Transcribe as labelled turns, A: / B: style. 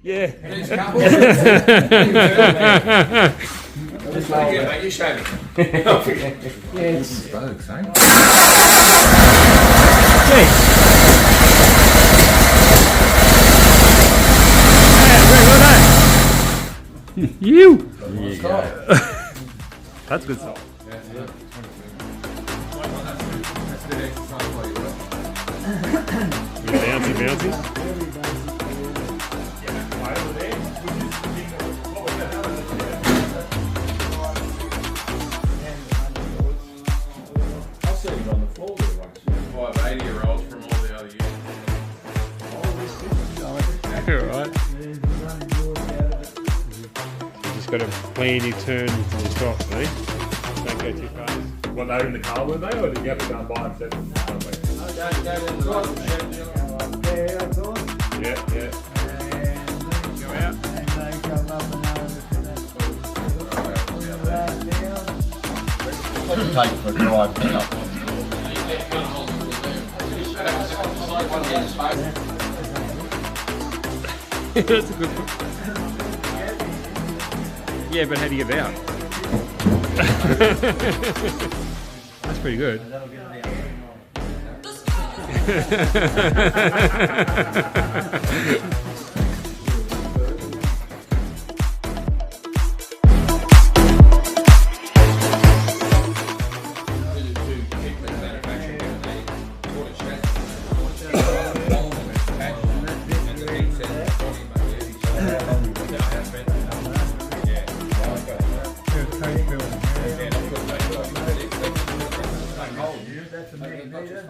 A: Yeah.
B: Just yeah, mate, you show me.
C: Yeah, it's
B: Spokes, eh?
A: You. That's good stuff. Bouncy, bouncy.
B: I'll see him on the floor there once. 580-year-olds from all the other years.
A: Alright. You just got to plan your turn to the stop, eh? Don't go too fast.
D: What, they were in the car, were they, or did you have to go and buy them separately? Yeah, yeah.
A: Go out.
C: take for a drive now.
A: That's a good one. Yeah, but how do you get out? That's pretty good.
B: That's a